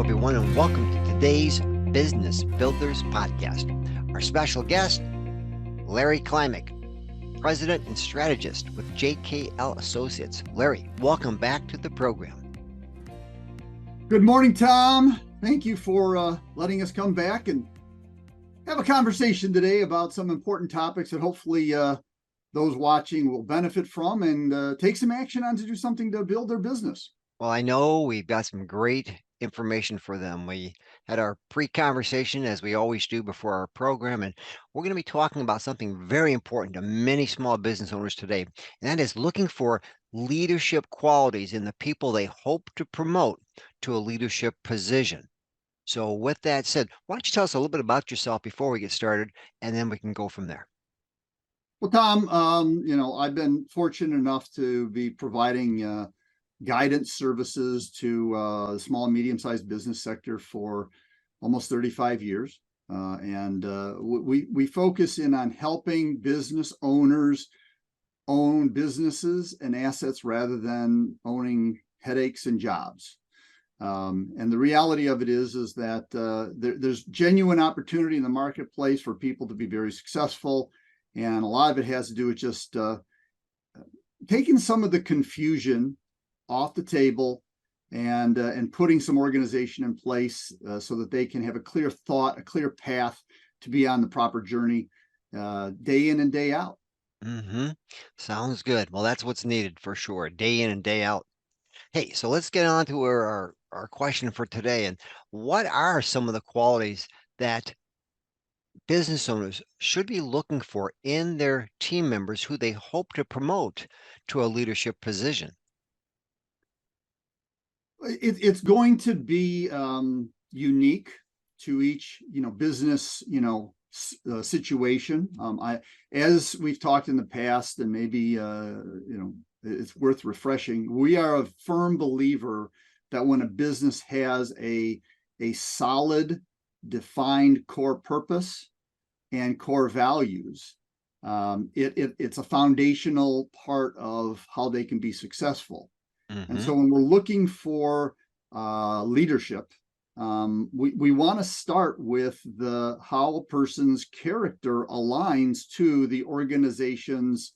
everyone, and welcome to today's Business Builders Podcast. Our special guest, Larry Klimek, President and Strategist with JKL Associates. Larry, welcome back to the program. Good morning, Tom. Thank you for letting us come back and have a conversation today about some important topics that hopefully those watching will benefit from and take some action on to do something to build their business. Well, I know we've got some great information for them. We had our pre-conversation, as we always do before our program, and we're going to be talking about something very important to many small business owners today, and that is looking for leadership qualities in the people they hope to promote to a leadership position. So with that said, why don't you tell us a little bit about yourself before we get started, and then we can go from there. Well, Tom, I've been fortunate enough to be providing guidance services to the small and medium-sized business sector for almost 35 years. We focus in on helping business owners own businesses and assets rather than owning headaches and jobs. And the reality of it is that there's genuine opportunity in the marketplace for people to be very successful. And a lot of it has to do with just taking some of the confusion off the table and putting some organization in place so that they can have a clear thought, a clear path to be on the proper journey day in and day out. Mm-hmm. Sounds good. Well, that's what's needed for sure, day in and day out. Hey, so let's get on to our question for today. And what are some of the qualities that business owners should be looking for in their team members who they hope to promote to a leadership position? It's going to be unique to each business situation. As we've talked in the past, and maybe it's worth refreshing. We are a firm believer that when a business has a solid, defined core purpose and core values, it's a foundational part of how they can be successful. Mm-hmm. And so when we're looking for leadership, we want to start with how a person's character aligns to the organization's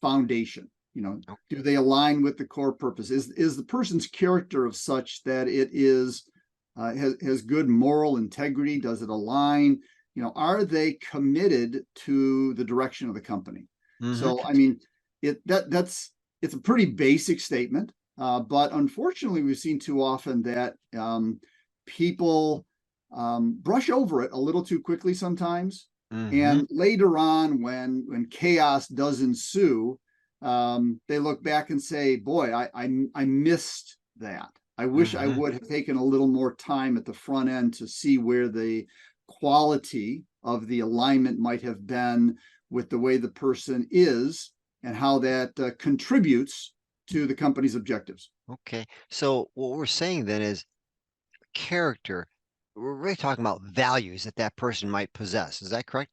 foundation. Do they align with the core purpose? Is the person's character of such that it has good moral integrity? Does it align? Are they committed to the direction of the company? Mm-hmm. So, I mean, it's a pretty basic statement. But unfortunately, we've seen too often that people brush over it a little too quickly sometimes. Mm-hmm. And later on, when chaos does ensue, they look back and say, boy, I missed that. I wish I would have taken a little more time at the front end to see where the quality of the alignment might have been with the way the person is and how that contributes to the company's objectives. Okay. So what we're saying then is character. We're really talking about values that person might possess. Is that correct?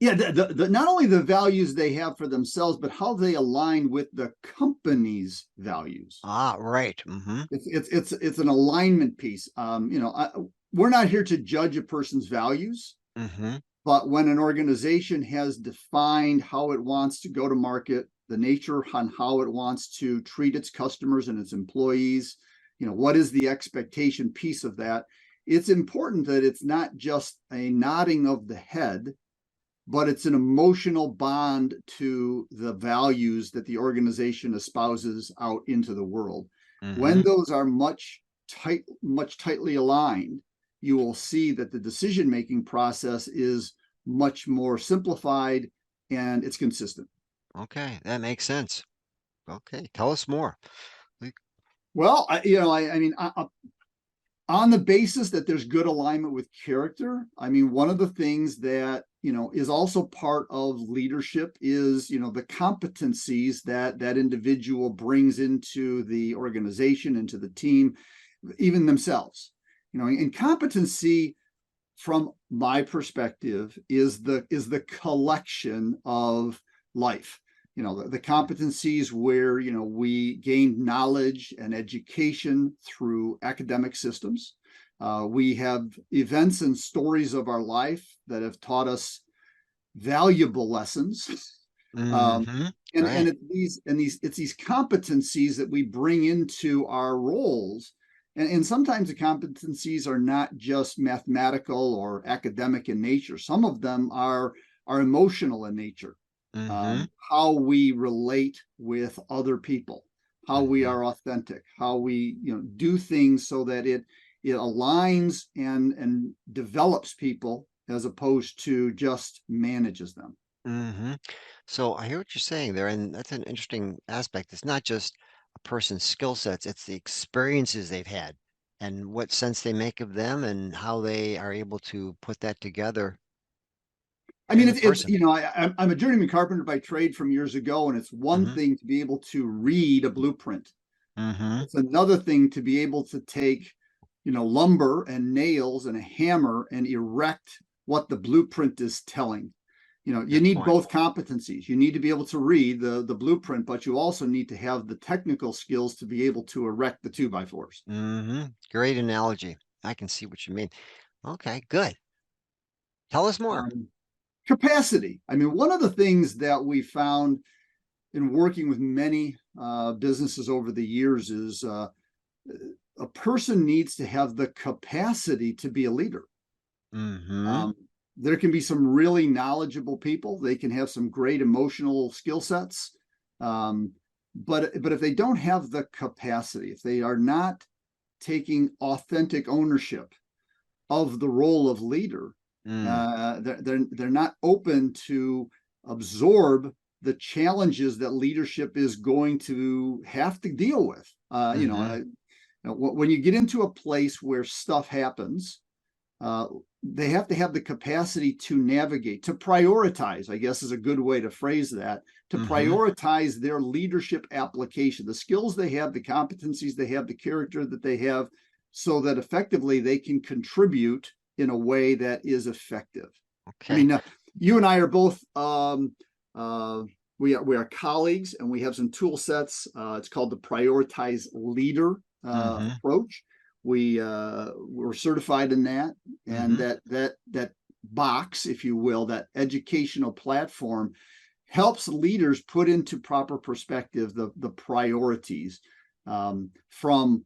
Yeah, not only the values they have for themselves, but how they align with the company's values. Ah, right. Mm-hmm. It's an alignment piece. We're not here to judge a person's values, but when an organization has defined how it wants to go to market, the nature on how it wants to treat its customers and its employees, what is the expectation piece of that? It's important that it's not just a nodding of the head, but it's an emotional bond to the values that the organization espouses out into the world. When those are much tightly aligned, you will see that the decision-making process is much more simplified and it's consistent. Okay, that makes sense. Okay, tell us more. Well, I mean, on the basis that there's good alignment with character, I mean, one of the things that is also part of leadership is the competencies that individual brings into the organization, into the team, even themselves. And competency, from my perspective, is the collection of life. The competencies where we gain knowledge and education through academic systems. We have events and stories of our life that have taught us valuable lessons. Um, Mm-hmm. and Right. it's these competencies that we bring into our roles. And sometimes the competencies are not just mathematical or academic in nature. Some of them are emotional in nature. Mm-hmm. How we relate with other people, how we Mm-hmm. are authentic, how we do things so that it aligns and develops people as opposed to just manages them. Mm-hmm. So I hear what you're saying there, and that's an interesting aspect. It's not just a person's skill sets, it's the experiences they've had and what sense they make of them and how they are able to put that together I mean, in the it's person. I'm a journeyman carpenter by trade from years ago, and it's one Mm-hmm. thing to be able to read a blueprint. Mm-hmm. It's another thing to be able to take, lumber and nails and a hammer and erect what the blueprint is telling. You Good need point. both competencies. You need to be able to read the blueprint, but you also need to have the technical skills to be able to erect the two by fours. Mm-hmm. Great analogy. I can see what you mean. Okay, good. Tell us more. Um, Capacity. I mean, one of the things that we found in working with many businesses over the years is a person needs to have the capacity to be a leader. Mm-hmm. Um, there can be some really knowledgeable people. They can have some great emotional skill sets, um, but if they don't have the capacity, if they are not taking authentic ownership of the role of leader, Mm. they're not open to absorb the challenges that leadership is going to have to deal with. Mm-hmm. When you get into a place where stuff happens, uh, they have to have the capacity to navigate, to prioritize, I guess is a good way to phrase that, to Mm-hmm. prioritize their leadership application, the skills they have, the competencies they have, the character that they have, so that effectively they can contribute in a way that is effective. I Okay. mean, you and I are both uh, we are colleagues, and we have some tool sets. It's called the Prioritize Leader Mm-hmm. approach. We're certified in that, and Mm-hmm. that box, if you will, that educational platform helps leaders put into proper perspective the priorities, from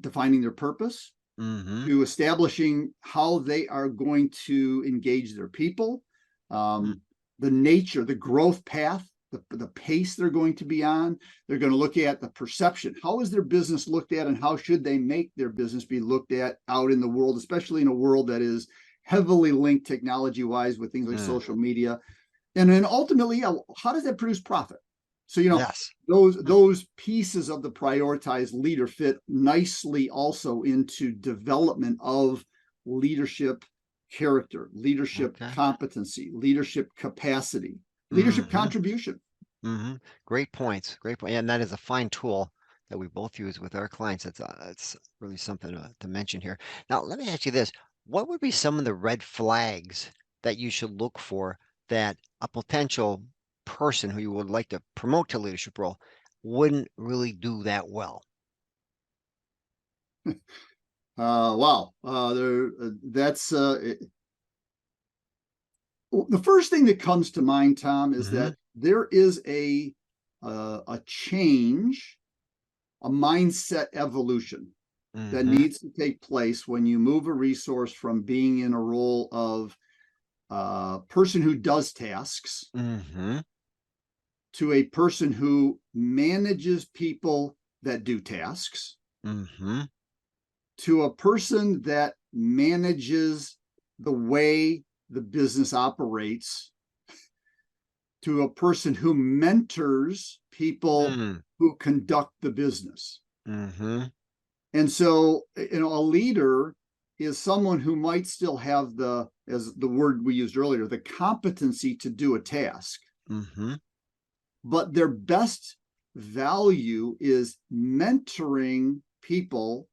defining their purpose Mm-hmm. to establishing how they are going to engage their people, Mm-hmm. um, the nature, the growth path, the pace they're going to be on. They're going to look at the perception. How is their business looked at, and how should they make their business be looked at out in the world, especially in a world that is heavily linked technology wise with things like Mm. social media, and then ultimately, how does that produce profit? So Yes. those pieces of the prioritized leader fit nicely also into development of leadership character, leadership Okay. competency, leadership capacity, leadership Mm-hmm. contribution. Mm-hmm. Great points. Great point. And that is a fine tool that we both use with our clients. It's really something to mention here. Now, let me ask you this. What would be some of the red flags that you should look for that a potential person who you would like to promote to leadership role wouldn't really do that well? Wow, that's the first thing that comes to mind, Tom, is Mm-hmm. that there is a change, a mindset evolution that Mm-hmm. needs to take place when you move a resource from being in a role of person who does tasks Mm-hmm. to a person who manages people that do tasks Mm-hmm. to a person that manages the way the business operates to a person who mentors people Mm. who conduct the business. Mm-hmm. And so, a leader is someone who might still have as the word we used earlier, the competency to do a task, Mm-hmm. but their best value is mentoring people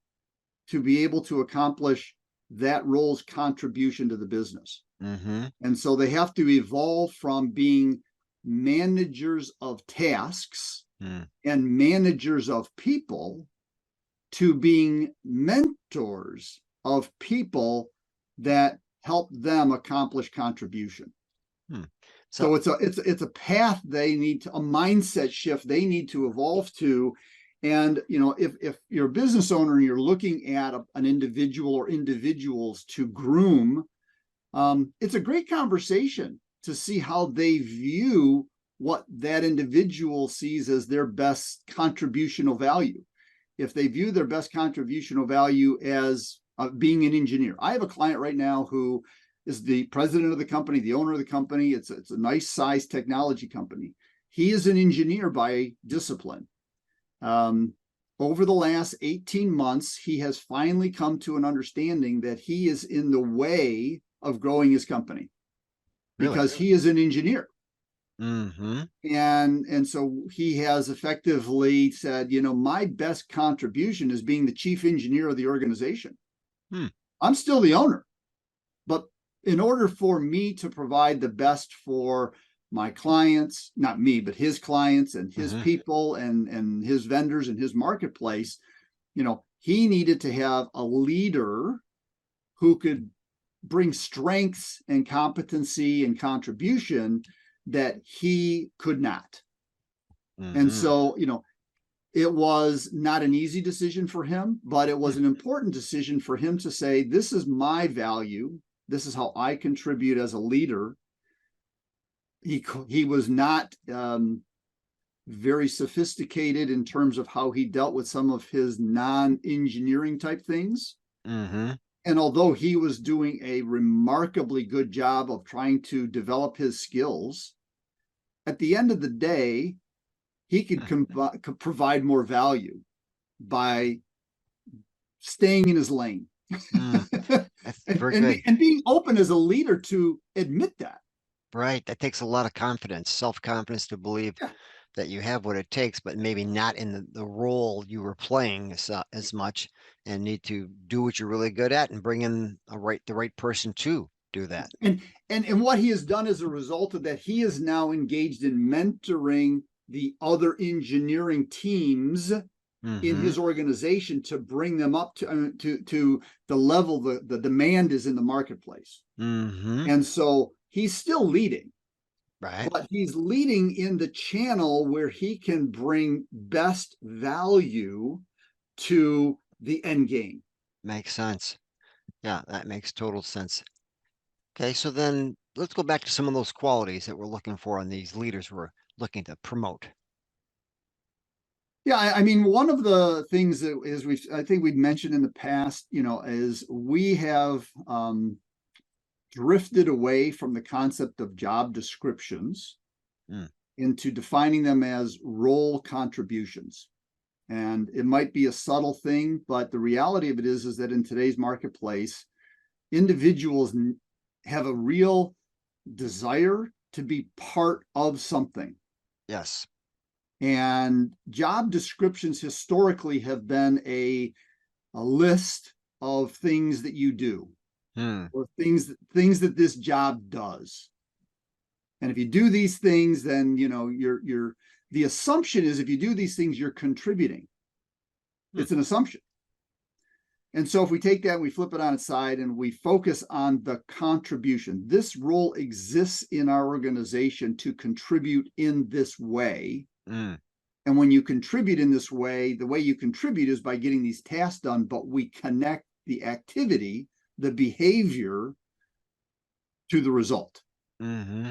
to be able to accomplish that role's contribution to the business. Mm-hmm. And so they have to evolve from being managers of tasks Mm. and managers of people to being mentors of people that help them accomplish contribution. Hmm. So, So it's a path they need to, a mindset shift they need to evolve to. And if you're a business owner and you're looking at an individual or individuals to groom, it's a great conversation to see how they view what that individual sees as their best contributional value. If they view their best contributional value as being an engineer. I have a client right now who is the president of the company, the owner of the company. It's a nice size technology company. He is an engineer by discipline. Over the last 18 months, he has finally come to an understanding that he is in the way of growing his company really? because he is an engineer. Mm-hmm. And so he has effectively said, my best contribution is being the chief engineer of the organization. Hmm. I'm still the owner, but in order for me to provide the best for my clients, not me, but his clients and his Mm-hmm. people and his vendors and his marketplace, he needed to have a leader who could bring strengths and competency and contribution that he could not. And Mm-hmm. so, it was not an easy decision for him, but it was Hmm. an important decision for him to say, this is my value. This is how I contribute as a leader. He was not very sophisticated in terms of how he dealt with some of his non-engineering type things. Mm-hmm. And although he was doing a remarkably good job of trying to develop his skills, at the end of the day, he could provide more value by staying in his lane. Mm. That's very good. and being open as a leader to admit that. Right. That takes a lot of confidence, self-confidence to believe Yeah. that you have what it takes, but maybe not in the role you were playing as much, and need to do what you're really good at and bring in the right person to do that. And what he has done as a result of that, he is now engaged in mentoring the other engineering teams in Mm-hmm. his organization to bring them up to the level the demand is in the marketplace. Mm-hmm. And so he's still leading, Right. but he's leading in the channel where he can bring best value to the end game. Makes sense. Yeah, that makes total sense. Okay, so then let's go back to some of those qualities that we're looking for in these leaders we're looking to promote. Yeah, I mean, one of the things that is I think we've mentioned in the past, is we have drifted away from the concept of job descriptions Mm. into defining them as role contributions. And it might be a subtle thing, but the reality of it is that in today's marketplace, individuals have a real desire to be part of something. Yes. And job descriptions historically have been a list of things that you do Hmm. or things that this job does. And if you do these things, then you're the assumption is if you do these things, you're contributing. Hmm. It's an assumption. And so if we take that and we flip it on its side and we focus on the contribution, this role exists in our organization to contribute in this way. Mm. And when you contribute in this way, the way you contribute is by getting these tasks done, but we connect the activity, the behavior to the result. Mm-hmm.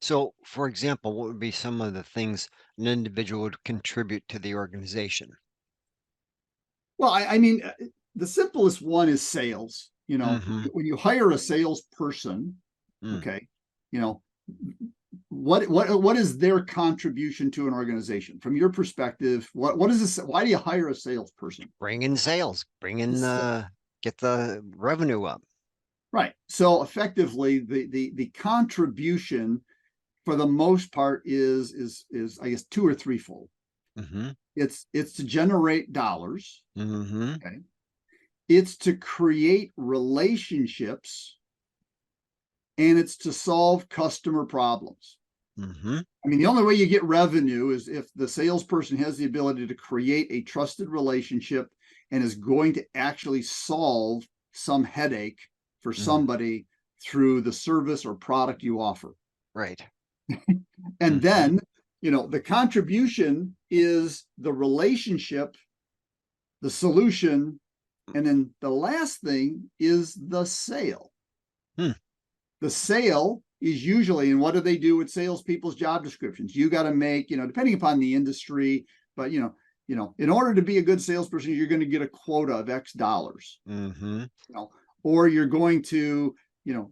So, for example, what would be some of the things an individual would contribute to the organization? Well, I mean, the simplest one is sales. Mm-hmm. When you hire a salesperson, Mm. okay, you know, what is their contribution to an organization from your perspective? What is this? Why do you hire a salesperson? Bring in sales, get the revenue up. Right. So effectively, the contribution for the most part is I guess two or threefold. Mm-hmm. It's to generate dollars. Mm-hmm. Okay. It's to create relationships, and it's to solve customer problems. Mm-hmm. I mean, the only way you get revenue is if the salesperson has the ability to create a trusted relationship and is going to actually solve some headache for Mm, somebody through the service or product you offer. right. And Hmm. then, the contribution is the relationship, the solution, and then the last thing is the sale. Hmm. The sale is usually, and what do they do with salespeople's job descriptions? You got to make, depending upon the industry, but in order to be a good salesperson, you're going to get a quota of X dollars, Hmm. or you're going to,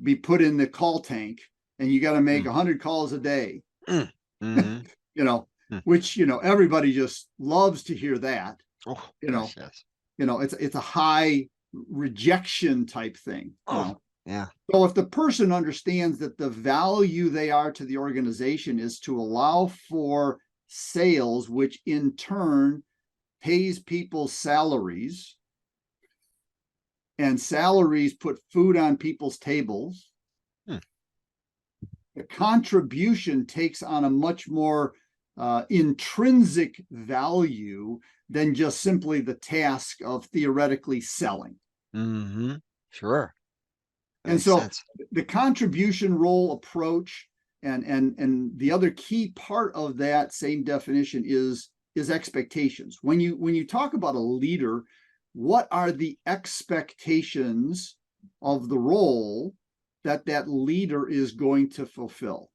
be put in the call tank and you got to make Mm, 100 calls a day, mm, hmm. you know, Mm. which, everybody just loves to hear that, Oh, you yes, know, yes. it's a high rejection type thing. Oh, yeah. So if the person understands that the value they are to the organization is to allow for sales, which in turn pays people's salaries, and salaries put food on people's tables, Hmm. the contribution takes on a much more intrinsic value than just simply the task of theoretically selling. Hmm. Sure. That And makes so sense. the contribution role approach and the other key part of that same definition is expectations. When you talk about a leader, what are the expectations of the role that leader is going to fulfill?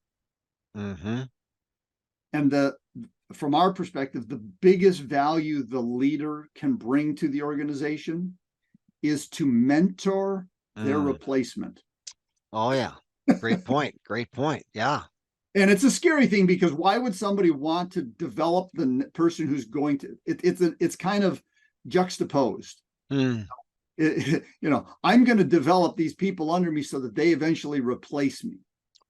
Hmm. And from our perspective, the biggest value the leader can bring to the organization is to mentor their Mm. replacement. Oh, yeah. Great point. Great point. Yeah. And it's a scary thing, because why would somebody want to develop the person who's going to it's kind of juxtaposed. Mm. I'm going to develop these people under me so that they eventually replace me,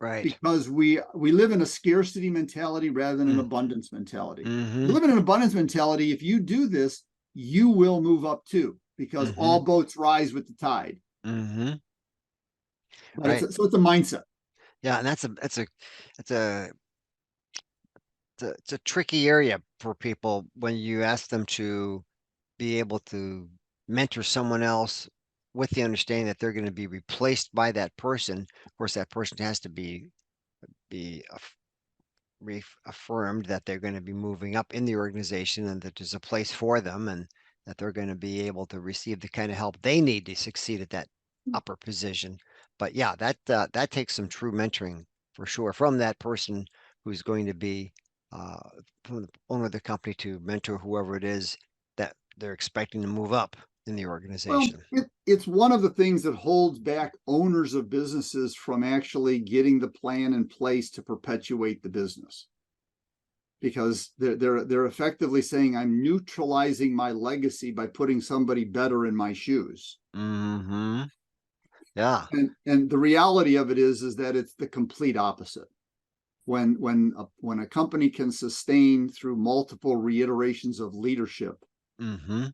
Right. because we live in a scarcity mentality rather than an Mm. abundance mentality. You Hmm. live in an abundance mentality, if you do this, you will move up too, because Hmm. all boats rise with the tide. Hmm. But Right. so it's a mindset. Yeah, and it's a it's a tricky area for people when you ask them to be able to mentor someone else with the understanding that they're going to be replaced by that person. Of course, that person has to be reaffirmed that they're going to be moving up in the organization and that there's a place for them and that they're going to be able to receive the kind of help they need to succeed at that upper position. But yeah, that takes some true mentoring for sure from that person who's going to be uh, from the owner of the company to mentor whoever it is that they're expecting to move up in the Well, organization. it's one of the things that holds back owners of businesses from actually getting the plan in place to perpetuate the business, because they're effectively saying, I'm neutralizing my legacy by putting somebody better in my shoes. Hmm. Yeah. And the reality of it is that it's the complete opposite. When a company can sustain through multiple reiterations of leadership, Hmm.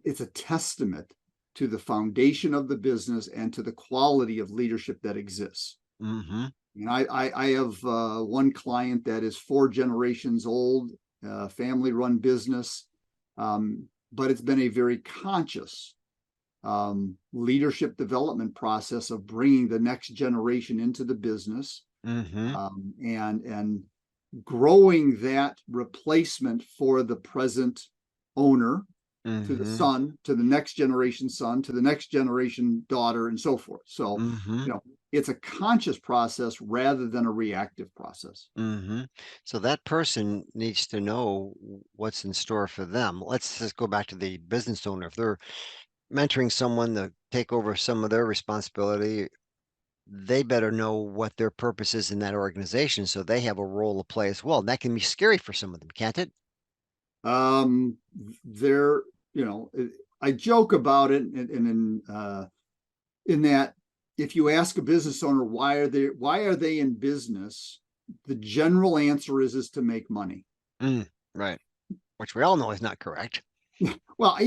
it's a testament to the foundation of the business and to the quality of leadership that exists. Hmm. I have one client that is 4 generations old, family run business, but it's been a very conscious leadership development process of bringing the next generation into the business, Hmm. and growing that replacement for the present owner to the Hmm. son, to the next generation son, to the next generation daughter, and so forth. So, Hmm. it's a conscious process rather than a reactive process. Hmm. So that person needs to know what's in store for them. Let's just go back to the business owner. If they're mentoring someone to take over some of their responsibility, they better know what their purpose is in that organization so they have a role to play as well. And that can be scary for some of them, can't it? Um, there, I joke about it, in that, if you ask a business owner why are they in business, the general answer is to make money. Mm, right. Which we all know is not correct. Well,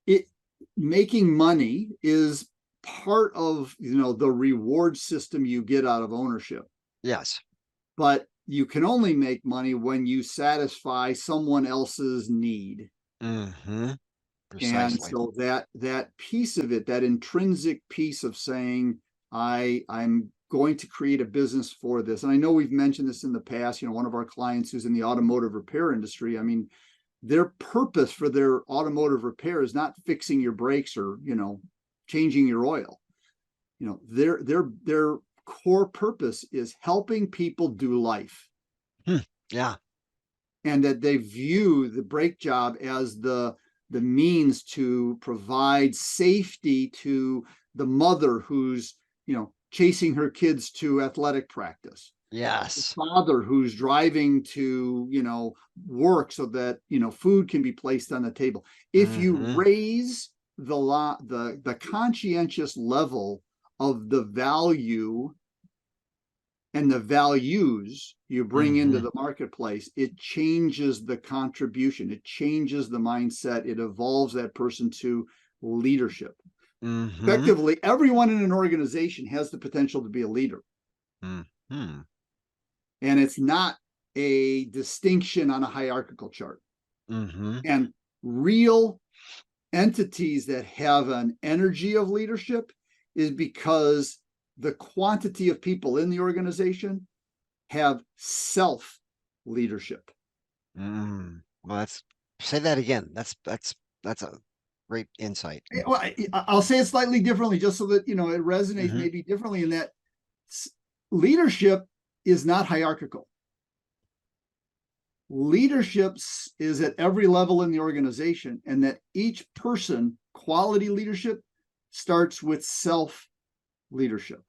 it making money is part of the reward system you get out of ownership, Yes. but you can only make money when you satisfy someone else's need. Hmm. And Precisely. so that piece of it, that intrinsic piece of saying, I'm going to create a business for this. And I know we've mentioned this in the past, one of our clients who's in the automotive repair industry. I mean, their purpose for their automotive repair is not fixing your brakes or, changing your oil. Their core purpose is helping people do life. Hmm. Yeah. And that they view the brake job as the means to provide safety to the mother who's, chasing her kids to athletic practice, the Yes. father who's driving to, work so that, food can be placed on the table. If you Hmm. raise the conscientious level of the value and the values you bring into Hmm. the marketplace, it changes the contribution, it changes the mindset, it evolves that person to leadership. Hmm. Effectively, everyone in an organization has the potential to be a leader. Hmm. And it's not a distinction on a hierarchical chart. Hmm. And real entities that have an energy of leadership is because the quantity of people in the organization have self leadership. Well, that's say that again. That's a great insight. Well, I'll say it slightly differently, just so that it resonates Hmm. maybe differently. In that leadership is not hierarchical. Leadership is at every level in the organization, and that each person, quality leadership, starts with self leadership.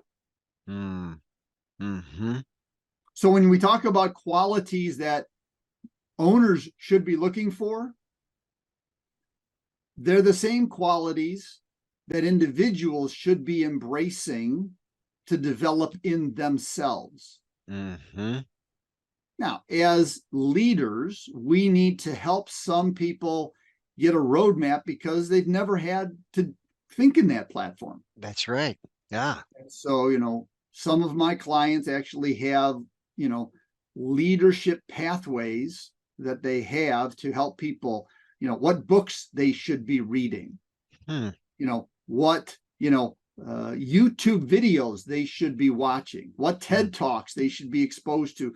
Mm-hmm. So when we talk about qualities that owners should be looking for, they're the same qualities that individuals should be embracing to develop in themselves. Mm-hmm. Now, as leaders, we need to help some people get a roadmap because they've never had to think in that platform. That's right. Yeah. And so, some of my clients actually have, leadership pathways that they have to help people, what books they should be reading, Hmm. what, YouTube videos they should be watching, what Hmm. TED Talks they should be exposed to,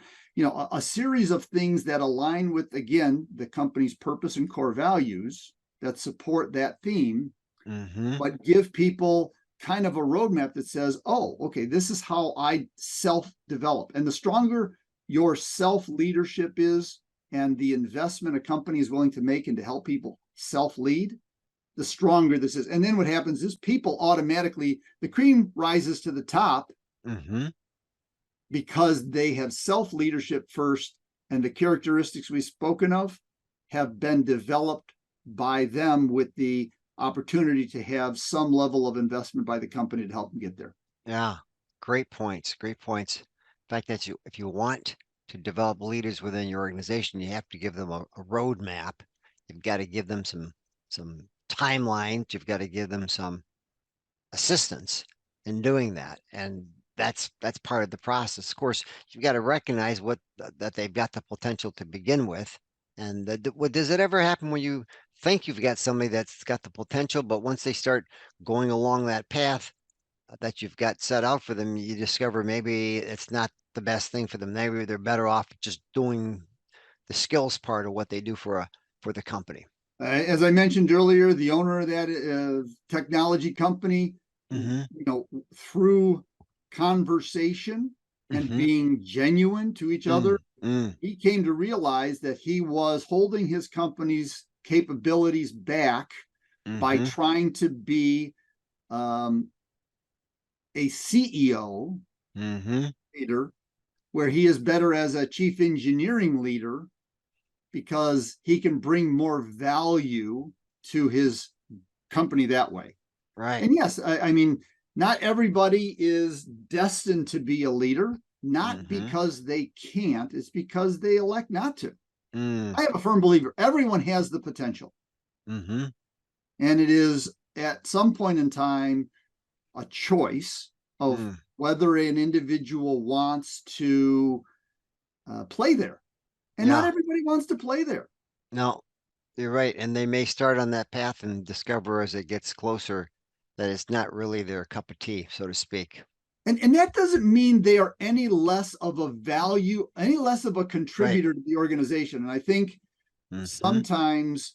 a series of things that align with, again, the company's purpose and core values that support that theme, Mm-hmm. but give people kind of a roadmap that says, oh, okay, this is how I self develop. And the stronger your self leadership is and the investment a company is willing to make and to help people self lead, the stronger this is. And then what happens is people automatically, the cream rises to the top Mm-hmm. because they have self leadership first, and the characteristics we've spoken of have been developed by them with the opportunity to have some level of investment by the company to help them get there. Yeah. Great points. Great points. In fact, that if you want to develop leaders within your organization, you have to give them a roadmap. You've got to give them some timelines. You've got to give them some assistance in doing that. And that's part of the process. Of course, you've got to recognize that they've got the potential to begin with. And what does it ever happen when you think you've got somebody that's got the potential, but once they start going along that path that you've got set out for them, you discover maybe it's not the best thing for them. Maybe they're better off just doing the skills part of what they do for the company. As I mentioned earlier, the owner of that technology company, Mm-hmm. through conversation and Mm-hmm. being genuine to each other, Mm, mm, he came to realize that he was holding his company's capabilities back by mm-hmm. trying to be um, a CEO Mm-hmm. leader, where he is better as a chief engineering leader because he can bring more value to his company that way. Right. And yes, I mean, not everybody is destined to be a leader, not Mm-hmm. because they can't, it's because they elect not to. Mm, I am a firm believer everyone has the potential. mm-hmm. And it is at some point in time a choice of Mm. whether an individual wants to play there. And not Yeah. everybody wants to play there. No. You're right. And they may start on that path and discover as it gets closer that it's not really their cup of tea, so to speak. And that doesn't mean they are any less of a value, any less of a Right. contributor to the organization. And I think Mm-hmm. sometimes,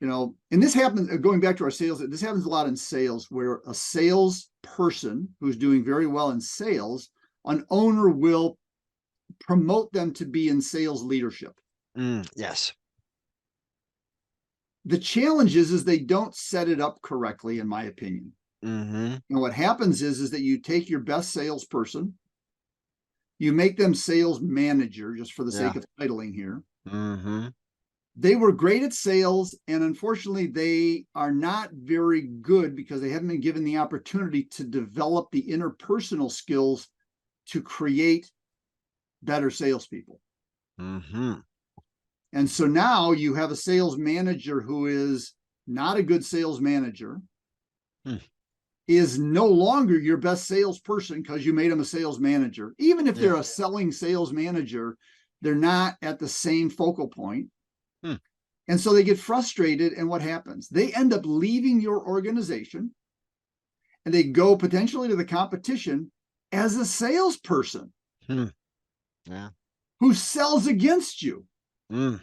and this happens going back to our sales, this happens a lot in sales where a sales person who's doing very well in sales, an owner will promote them to be in sales leadership. Yes. The challenge is they don't set it up correctly, in my opinion. Mm-hmm. And what happens is that you take your best salesperson, you make them sales manager just for the Yeah. sake of titling here. Mm-hmm. They were great at sales, and unfortunately, they are not very good because they haven't been given the opportunity to develop the interpersonal skills to create better salespeople. Mm-hmm. And so now you have a sales manager who is not a good sales manager, Hmm. is no longer your best salesperson because you made them a sales manager. Even if Yeah. they're a selling sales manager, they're not at the same focal point. Hmm. And so they get frustrated. And what happens? They end up leaving your organization and they go potentially to the competition as a salesperson Hmm. Yeah. who sells against you. Mm.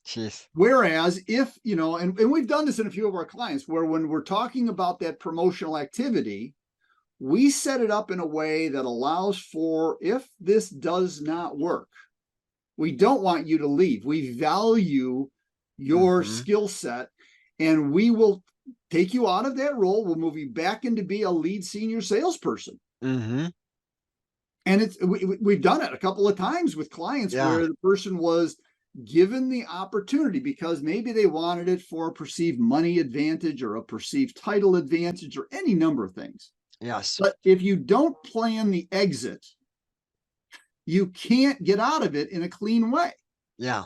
Jeez. Whereas if, and we've done this in a few of our clients where when we're talking about that promotional activity, we set it up in a way that allows for if this does not work, we don't want you to leave. We value your Mm-hmm. skill set and we will take you out of that role. We'll move you back into be a lead senior salesperson. Mm-hmm. And we've done it a couple of times with clients Yeah. where the person was given the opportunity because maybe they wanted it for a perceived money advantage or a perceived title advantage or any number of things. Yes. But if you don't plan the exit, you can't get out of it in a clean way. Yeah.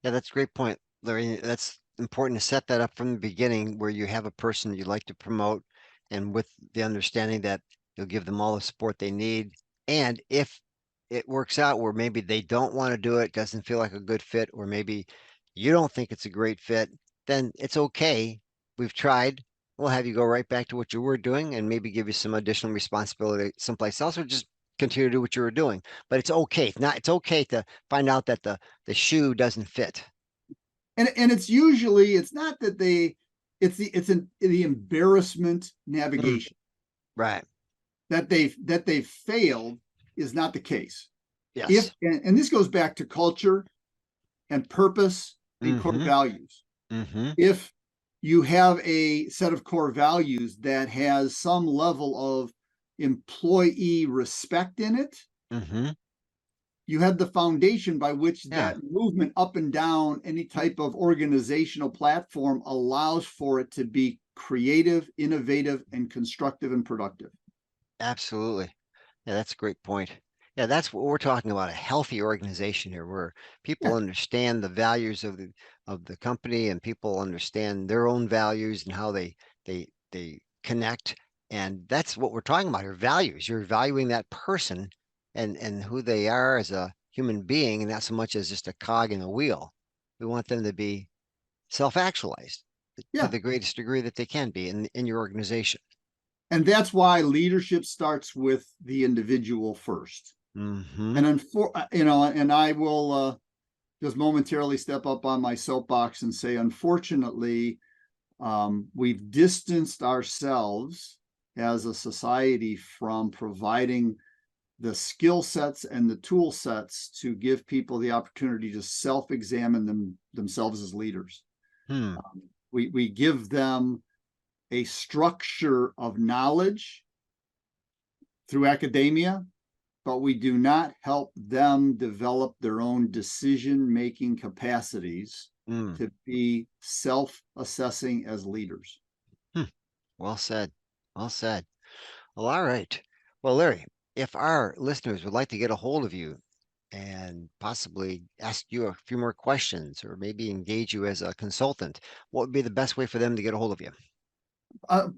Yeah, that's a great point, Larry. That's important to set that up from the beginning where you have a person you'd like to promote and with the understanding that you'll give them all the support they need. And if it works out where maybe they don't want to do it, doesn't feel like a good fit, or maybe you don't think it's a great fit, then it's okay. We've tried. We'll have you go right back to what you were doing and maybe give you some additional responsibility someplace else or just continue to do what you were doing. But it's okay. It's okay to find out that the shoe doesn't fit. And it's not that the embarrassment Mm, navigation right. that they've failed is not the case. If Yes. and this goes back to culture and purpose and core Mm-hmm. values. Mm-hmm. If you have a set of core values that has some level of employee respect in it, Mm-hmm. you have the foundation by which Yeah, that movement up and down any type of organizational platform allows for it to be creative, innovative, and constructive and productive. absolutely. Yeah, that's a great point. Yeah, that's what we're talking about, a healthy organization here where people Yeah. understand the values of the company and people understand their own values and how they connect. And that's what we're talking about here, values. You're valuing that person and who they are as a human being, and not so much as just a cog in the wheel. We want them to be self-actualized to Yeah. the greatest degree that they can be in your organization. And that's why leadership starts with the individual first. Hmm. And I will just momentarily step up on my soapbox and say, unfortunately, we've distanced ourselves as a society from providing the skill sets and the tool sets to give people the opportunity to self-examine themselves as leaders. Hmm. We give them a structure of knowledge through academia, but we do not help them develop their own decision-making capacities Mm. to be self-assessing as leaders. Hmm. Well said. Well said. Well, all right. Well, Larry, if our listeners would like to get a hold of you and possibly ask you a few more questions or maybe engage you as a consultant, what would be the best way for them to get a hold of you? Uh,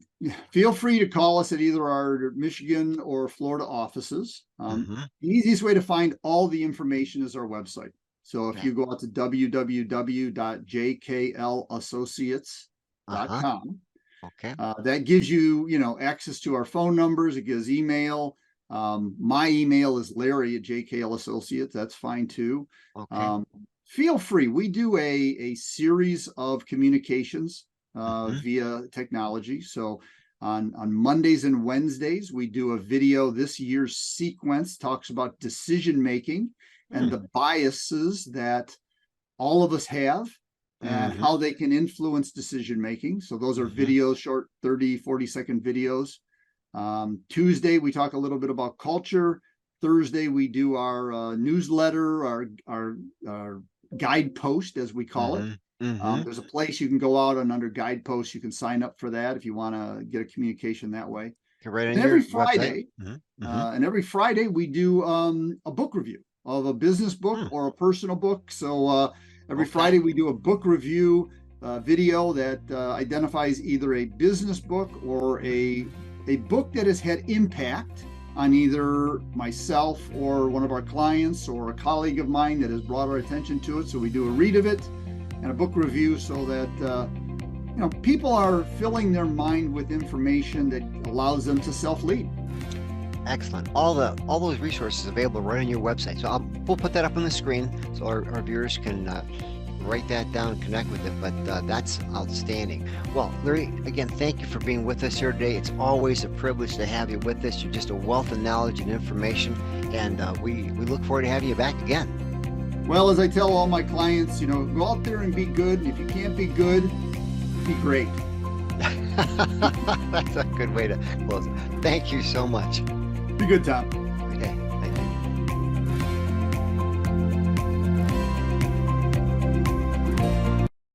Feel free to call us at either our Michigan or Florida offices. Hmm. The easiest way to find all the information is our website. So if Okay. you go out to Uh-huh. www.jklassociates.com, Okay. that gives you, access to our phone numbers. It gives email. My email is Larry at JKL Associates. That's fine too. Okay. Um, Feel free. We do a series of communications Mm-hmm. via technology. So on Mondays and Wednesdays, we do a video. This year's sequence talks about decision making and Mm. the biases that all of us have and Mm-hmm. how they can influence decision making. So those are Mm-hmm. videos, short 30, 40-second videos. Tuesday, we talk a little bit about culture. Thursday, we do our newsletter, our guidepost, as we call it. Mm-hmm. Mm-hmm. There's a place you can go out and under guideposts, you can sign up for that if you want to get a communication that way. Right on And your website. Mm-hmm. Mm-hmm. every Friday we do a book review of a business book Mm. or a personal book. So every Okay. Friday we do a book review video that identifies either a business book or a book that has had impact on either myself or one of our clients or a colleague of mine that has brought our attention to it. So we do a read of it and a book review so that people are filling their mind with information that allows them to self-lead. Excellent. All those resources available right on your website. So we'll put that up on the screen so our viewers can write that down and connect with it. But that's outstanding. Well, Larry, again, thank you for being with us here today. It's always a privilege to have you with us. You're just a wealth of knowledge and information, and we look forward to having you back again. Well, as I tell all my clients, go out there and be good. And if you can't be good, be great. That's a good way to close. Thank you so much. Be good, Tom.